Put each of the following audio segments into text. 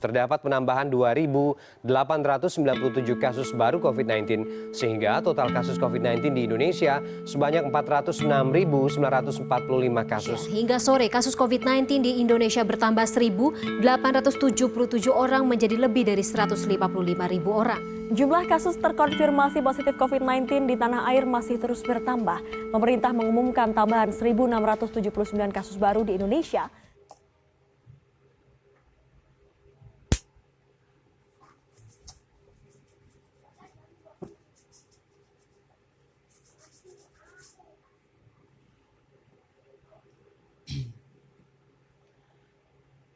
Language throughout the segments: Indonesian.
Terdapat penambahan 2.897 kasus baru COVID-19, sehingga total kasus COVID-19 di Indonesia sebanyak 406.945 kasus. Hingga sore, kasus COVID-19 di Indonesia bertambah 1.877 orang menjadi lebih dari 155.000 orang. Jumlah kasus terkonfirmasi positif COVID-19 di tanah air masih terus bertambah. Pemerintah mengumumkan tambahan 1.679 kasus baru di Indonesia.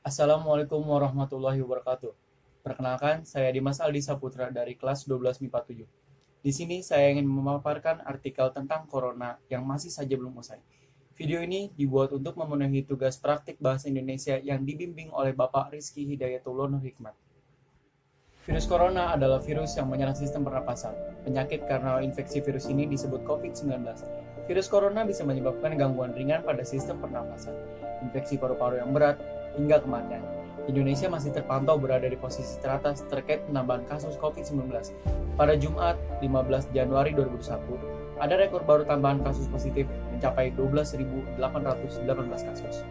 Assalamualaikum warahmatullahi wabarakatuh. Perkenalkan, saya Dimas Aldi Saputra dari kelas 12 MIPA 7. Di sini saya ingin memaparkan artikel tentang corona yang masih saja belum usai. Video ini dibuat untuk memenuhi tugas praktik bahasa Indonesia yang dibimbing oleh Bapak Rizky Hidayatullah Nur Hikmat. Virus corona adalah virus yang menyerang sistem pernapasan. Penyakit karena infeksi virus ini disebut COVID-19. Virus corona bisa menyebabkan gangguan ringan pada sistem pernapasan, infeksi paru-paru yang berat, hingga kematian. Indonesia masih terpantau berada di posisi teratas terkait penambahan kasus COVID-19. Pada Jumat 15 Januari 2021, ada rekor baru tambahan kasus positif mencapai 12.818 kasus.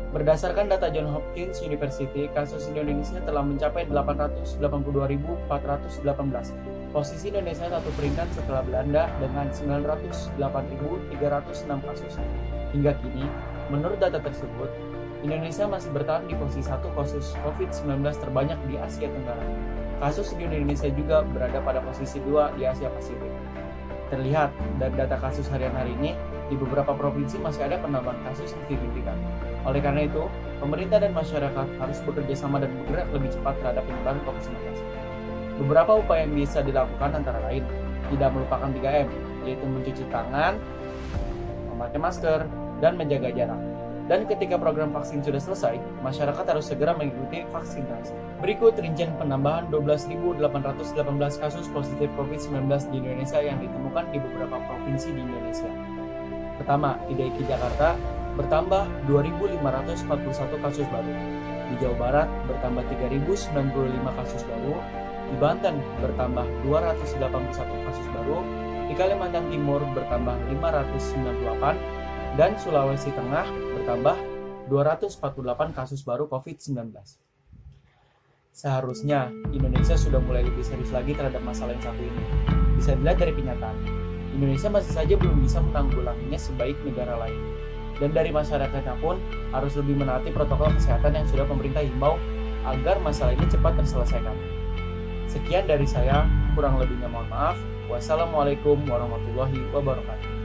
Berdasarkan data Johns Hopkins University, kasus di Indonesia telah mencapai 882.418. Posisi Indonesia satu peringkat setelah Belanda dengan 908.306 kasus. Hingga kini, menurut data tersebut, Indonesia masih bertahan di posisi 1 kasus COVID-19 terbanyak di Asia Tenggara. Kasus di Indonesia juga berada pada posisi 2 di Asia Pasifik. Terlihat dari data kasus harian hari ini, di beberapa provinsi masih ada penambahan kasus yang signifikan. Oleh karena itu, pemerintah dan masyarakat harus bekerja sama dan bergerak lebih cepat terhadap penyebaran COVID-19. Beberapa upaya yang bisa dilakukan antara lain, tidak melupakan 3M, yaitu mencuci tangan, memakai masker, dan menjaga jarak. Dan ketika program vaksin sudah selesai, masyarakat harus segera mengikuti vaksinasi. Berikut rincian penambahan 12.818 kasus positif COVID-19 di Indonesia yang ditemukan di beberapa provinsi di Indonesia. Pertama, di DKI Jakarta bertambah 2.541 kasus baru. Di Jawa Barat bertambah 3.095 kasus baru. Di Banten bertambah 281 kasus baru. Di Kalimantan Timur bertambah 598. Dan Sulawesi Tengah bertambah 248 kasus baru COVID-19. Seharusnya Indonesia sudah mulai lebih serius lagi terhadap masalah yang satu ini. Bisa dilihat dari kenyataan, Indonesia masih saja belum bisa menanggulanginya sebaik negara lain. Dan dari masyarakatnya pun harus lebih menaati protokol kesehatan yang sudah pemerintah himbau agar masalah ini cepat terselesaikan. Sekian dari saya, kurang lebihnya mohon maaf. Wassalamualaikum warahmatullahi wabarakatuh.